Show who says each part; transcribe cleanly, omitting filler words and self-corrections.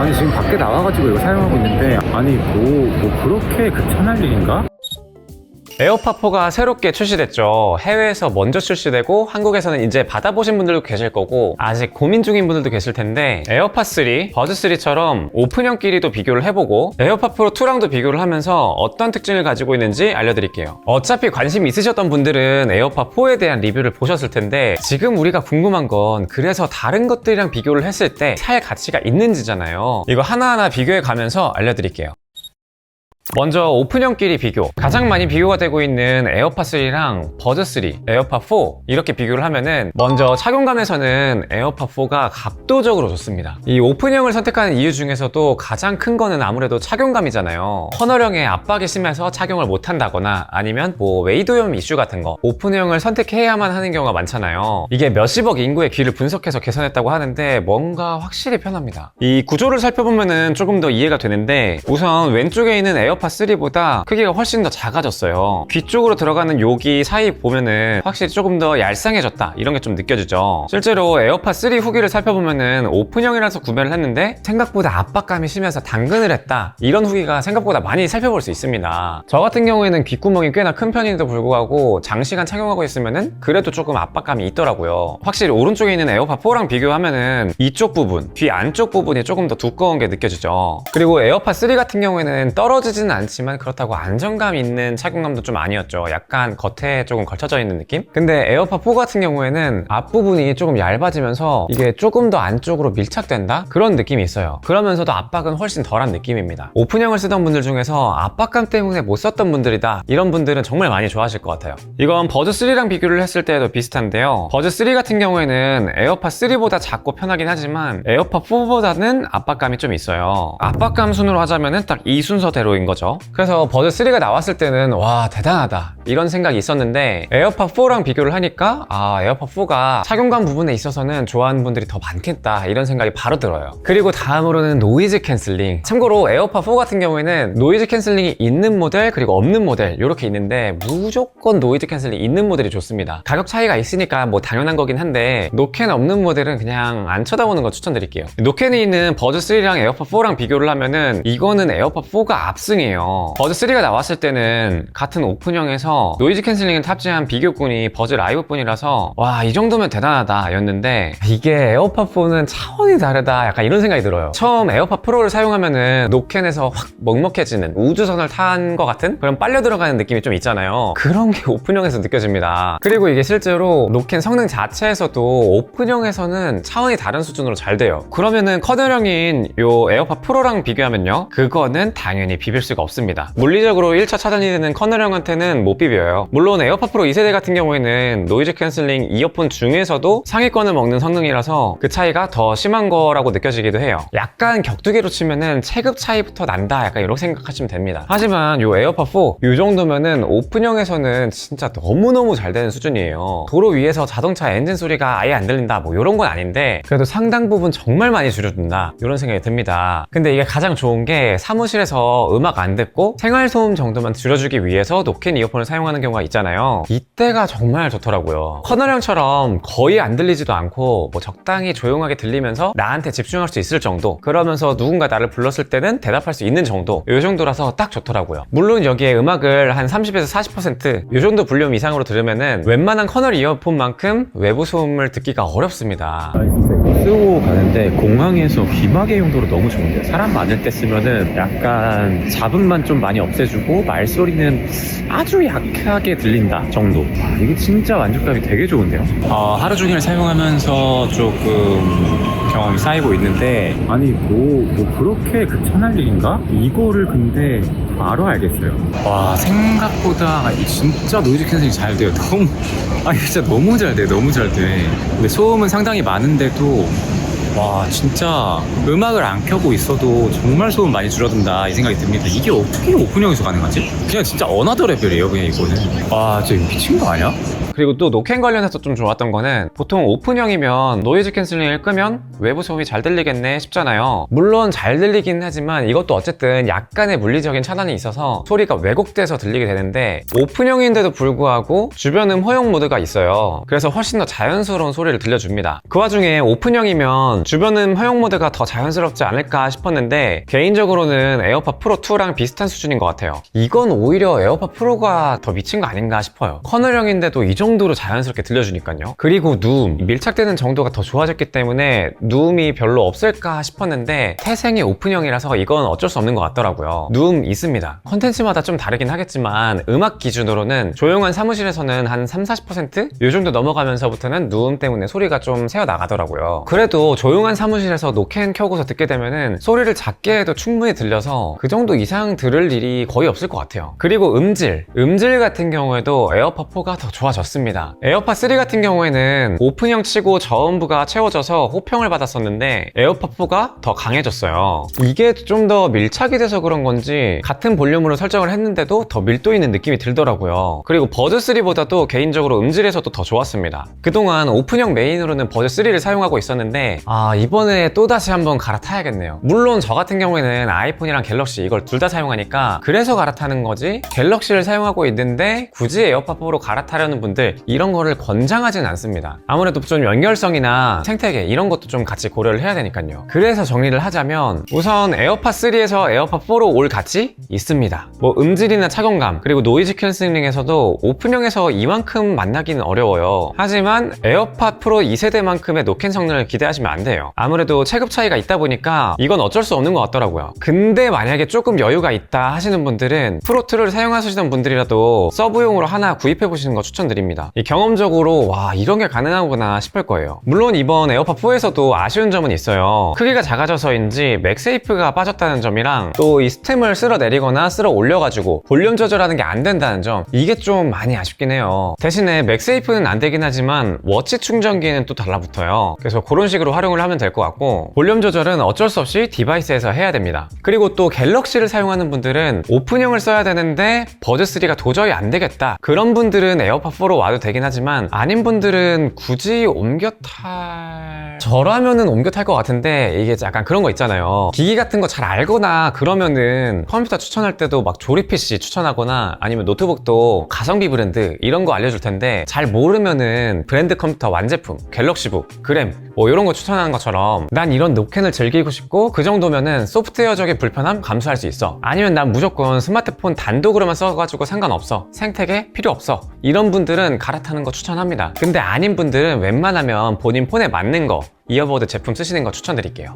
Speaker 1: 아니 지금 밖에 나와가지고 이거 사용하고 있는데 아니 뭐 그렇게 극찬할 일인가?
Speaker 2: 에어팟4가 새롭게 출시됐죠. 해외에서 먼저 출시되고 한국에서는 이제 받아보신 분들도 계실 거고 아직 고민 중인 분들도 계실 텐데 에어팟3, 버즈3처럼 오픈형끼리도 비교를 해보고 에어팟 프로 2랑도 비교를 하면서 어떤 특징을 가지고 있는지 알려드릴게요. 어차피 관심 있으셨던 분들은 에어팟4에 대한 리뷰를 보셨을 텐데 지금 우리가 궁금한 건 그래서 다른 것들이랑 비교를 했을 때 살 가치가 있는지잖아요. 이거 하나하나 비교해 가면서 알려드릴게요. 먼저 오픈형끼리 비교. 가장 많이 비교가 되고 있는 에어팟3랑 버즈3, 에어팟4 이렇게 비교를 하면은 먼저 착용감에서는 에어팟4가 압도적으로 좋습니다. 이 오픈형을 선택하는 이유 중에서도 가장 큰 거는 아무래도 착용감이잖아요. 커널형의 압박이 심해서 착용을 못한다거나 아니면 뭐 웨이도염 이슈 같은 거 오픈형을 선택해야만 하는 경우가 많잖아요. 이게 몇십억 인구의 귀를 분석해서 개선했다고 하는데 뭔가 확실히 편합니다. 이 구조를 살펴보면은 조금 더 이해가 되는데 우선 왼쪽에 있는 에어팟3보다 크기가 훨씬 더 작아졌어요. 귀 쪽으로 들어가는 여기 사이 보면은 확실히 조금 더 얄쌍해졌다 이런 게 좀 느껴지죠. 실제로 에어팟3 후기를 살펴보면은 오픈형이라서 구매를 했는데 생각보다 압박감이 심해서 당근을 했다 이런 후기가 생각보다 많이 살펴볼 수 있습니다. 저 같은 경우에는 귓구멍이 꽤나 큰 편인데도 불구하고 장시간 착용하고 있으면은 그래도 조금 압박감이 있더라고요. 확실히 오른쪽에 있는 에어팟4랑 비교하면은 이쪽 부분, 귀 안쪽 부분이 조금 더 두꺼운 게 느껴지죠. 그리고 에어팟3 같은 경우에는 떨어지지는 않지만 그렇다고 안정감 있는 착용감도 좀 아니었죠. 약간 겉에 조금 걸쳐져 있는 느낌? 근데 에어팟4 같은 경우에는 앞부분이 조금 얇아지면서 이게 조금 더 안쪽으로 밀착된다? 그런 느낌이 있어요. 그러면서도 압박은 훨씬 덜한 느낌입니다. 오픈형을 쓰던 분들 중에서 압박감 때문에 못 썼던 분들이다 이런 분들은 정말 많이 좋아하실 것 같아요. 이건 버즈3랑 비교를 했을 때도 비슷한데요. 버즈3 같은 경우에는 에어팟3보다 작고 편하긴 하지만 에어팟4보다는 압박감이 좀 있어요. 압박감 순으로 하자면은 딱 이 순서대로인 거죠. 그래서 버즈3가 나왔을 때는 와 대단하다 이런 생각이 있었는데 에어팟4랑 비교를 하니까 아 에어팟4가 착용감 부분에 있어서는 좋아하는 분들이 더 많겠다 이런 생각이 바로 들어요. 그리고 다음으로는 노이즈 캔슬링. 참고로 에어팟4 같은 경우에는 노이즈 캔슬링이 있는 모델 그리고 없는 모델 이렇게 있는데 무조건 노이즈 캔슬링 있는 모델이 좋습니다. 가격 차이가 있으니까 뭐 당연한 거긴 한데 노캔 없는 모델은 그냥 안 쳐다보는 거 추천드릴게요. 노캔이 있는 버즈3랑 에어팟4랑 비교를 하면은 이거는 에어팟4가 압승이에요. 버즈3가 나왔을 때는 같은 오픈형에서 노이즈 캔슬링을 탑재한 비교군이 버즈 라이브 뿐이라서 와 이 정도면 대단하다 였는데 이게 에어팟4는 차원이 다르다 약간 이런 생각이 들어요. 처음 에어팟 프로를 사용하면은 노캔에서 확 먹먹해지는 우주선을 탄 것 같은 그런 빨려 들어가는 느낌이 좀 있잖아요. 그런 게 오픈형에서 느껴집니다. 그리고 이게 실제로 노캔 성능 자체에서도 오픈형에서는 차원이 다른 수준으로 잘 돼요. 그러면은 커널형인 요 에어팟 프로랑 비교하면요 그거는 당연히 비빌 수가 없습니다. 물리적으로 1차 차단이 되는 커널형한테는 못 비벼요. 물론 에어팟 프로 2세대 같은 경우에는 노이즈 캔슬링 이어폰 중에서도 상위권을 먹는 성능이라서 그 차이가 더 심한 거라고 느껴지기도 해요. 약간 격투기로 치면은 체급 차이부터 난다 약간 이렇게 생각하시면 됩니다. 하지만 요 에어팟4 요 정도면은 오픈형에서는 진짜 너무너무 잘 되는 수준이에요. 도로 위에서 자동차 엔진 소리가 아예 안 들린다 뭐 이런 건 아닌데 그래도 상당 부분 정말 많이 줄여준다 이런 생각이 듭니다. 근데 이게 가장 좋은 게 사무실에서 음악 안 듣고 생활소음 정도만 줄여주기 위해서 노캔 이어폰을 사용하는 경우가 있잖아요. 이때가 정말 좋더라고요. 커널형처럼 거의 안 들리지도 않고 뭐 적당히 조용하게 들리면서 나한테 집중할 수 있을 정도 그러면서 누군가 나를 불렀을 때는 대답할 수 있는 정도 이 정도라서 딱 좋더라고요. 물론 여기에 음악을 한 30에서 40% 이 정도 볼륨 이상으로 들으면은 웬만한 커널 이어폰만큼 외부 소음을 듣기가 어렵습니다.
Speaker 1: 아니 진짜 이거 쓰고 가는데 공항에서 귀마개 용도로 너무 좋은데요. 사람 많을 때 쓰면은 약간 잡음만 좀 많이 없애주고 말소리는 아주 약하게 들린다 정도. 와, 이게 진짜 만족감이 되게 좋은데요.
Speaker 3: 하루 종일 사용하면서 조금 경험이 쌓이고 있는데
Speaker 1: 아니 뭐 그렇게 극찬할 일인가? 이거를 근데 바로 알겠어요.
Speaker 3: 와 생각보다 진짜 노이즈 캔슬링 잘 돼요. 진짜 너무 잘 돼요. 너무 잘 돼. 근데 소음은 상당히 많은데도 와 진짜 음악을 안 켜고 있어도 정말 소음 많이 줄어든다 이 생각이 듭니다. 이게 어떻게 오픈형에서 가능하지? 그냥 진짜 어나더 레벨이에요 그냥 이거는. 와 진짜 미친 거 아니야?
Speaker 2: 그리고 또 노캔 관련해서 좀 좋았던 거는 보통 오픈형이면 노이즈 캔슬링을 끄면 외부 소음이 잘 들리겠네 싶잖아요. 물론 잘 들리긴 하지만 이것도 어쨌든 약간의 물리적인 차단이 있어서 소리가 왜곡돼서 들리게 되는데 오픈형인데도 불구하고 주변음 허용 모드가 있어요. 그래서 훨씬 더 자연스러운 소리를 들려줍니다. 그 와중에 오픈형이면 주변음 허용 모드가 더 자연스럽지 않을까 싶었는데 개인적으로는 에어팟 프로 2랑 비슷한 수준인 것 같아요. 이건 오히려 에어팟 프로가 더 미친 거 아닌가 싶어요. 커널형인데도 이 정도로 자연스럽게 들려주니까요. 그리고 누움, 밀착되는 정도가 더 좋아졌기 때문에 누움이 별로 없을까 싶었는데 태생이 오픈형이라서 이건 어쩔 수 없는 것 같더라고요. 누움 있습니다. 컨텐츠마다 좀 다르긴 하겠지만 음악 기준으로는 조용한 사무실에서는 한 30-40%? 이 정도 넘어가면서부터는 누움 때문에 소리가 좀 새어나가더라고요. 그래도 조용한 사무실에서 노캔 켜고서 듣게 되면은 소리를 작게 해도 충분히 들려서 그 정도 이상 들을 일이 거의 없을 것 같아요. 그리고 음질 같은 경우에도 에어팟 4가 더 좋아졌습니다. 에어팟 3 같은 경우에는 오픈형 치고 저음부가 채워져서 호평을 받았었는데 에어팟 4가 더 강해졌어요. 이게 좀 더 밀착이 돼서 그런 건지 같은 볼륨으로 설정을 했는데도 더 밀도 있는 느낌이 들더라고요. 그리고 버즈 3보다도 개인적으로 음질에서도 더 좋았습니다. 그동안 오픈형 메인으로는 버즈 3를 사용하고 있었는데 이번에 또다시 한번 갈아타야겠네요. 물론 저 같은 경우에는 아이폰이랑 갤럭시 이걸 둘 다 사용하니까 그래서 갈아타는 거지 갤럭시를 사용하고 있는데 굳이 에어팟 4로 갈아타려는 분들 이런 거를 권장하진 않습니다. 아무래도 좀 연결성이나 생태계 이런 것도 좀 같이 고려를 해야 되니까요. 그래서 정리를 하자면 우선 에어팟 3에서 에어팟 4로 올 가치 있습니다. 뭐 음질이나 착용감 그리고 노이즈 캔슬링에서도 오픈형에서 이만큼 만나기는 어려워요. 하지만 에어팟 프로 2세대만큼의 노캔 성능을 기대하시면 안 돼요. 아무래도 체급 차이가 있다 보니까 이건 어쩔 수 없는 것 같더라고요. 근데 만약에 조금 여유가 있다 하시는 분들은 프로2를 사용하시던 분들이라도 서브용으로 하나 구입해 보시는 거 추천드립니다. 경험적으로 와 이런 게 가능하구나 싶을 거예요. 물론 이번 에어팟 4에서도 아쉬운 점은 있어요. 크기가 작아져서인지 맥세이프가 빠졌다는 점이랑 또 이 스템을 쓸어 내리거나 쓸어 올려가지고 볼륨 조절하는 게 안 된다는 점 이게 좀 많이 아쉽긴 해요. 대신에 맥세이프는 안 되긴 하지만 워치 충전기는 또 달라붙어요. 그래서 그런 식으로 활용을 하면 될 것 같고 볼륨 조절은 어쩔 수 없이 디바이스에서 해야 됩니다. 그리고 또 갤럭시를 사용하는 분들은 오픈형을 써야 되는데 버즈3가 도저히 안 되겠다 그런 분들은 에어팟 4로 와도 되긴 하지만 아닌 분들은 굳이 저라면은 옮겨 탈 것 같은데 이게 약간 그런 거 있잖아요. 기기 같은 거 잘 알거나 그러면은 컴퓨터 추천할 때도 막 조립 PC 추천하거나 아니면 노트북도 가성비 브랜드 이런 거 알려줄 텐데 잘 모르면은 브랜드 컴퓨터 완제품, 갤럭시북, 그램 뭐 이런 거 추천하는 것처럼 난 이런 노캔을 즐기고 싶고 그 정도면은 소프트웨어적인 불편함 감수할 수 있어. 아니면 난 무조건 스마트폰 단독으로만 써가지고 상관없어. 생태계 필요 없어. 이런 분들은 갈아타는 거 추천합니다. 근데 아닌 분들은 웬만하면 본인 폰에 맞는 거 이어버드 제품 쓰시는 거 추천드릴게요.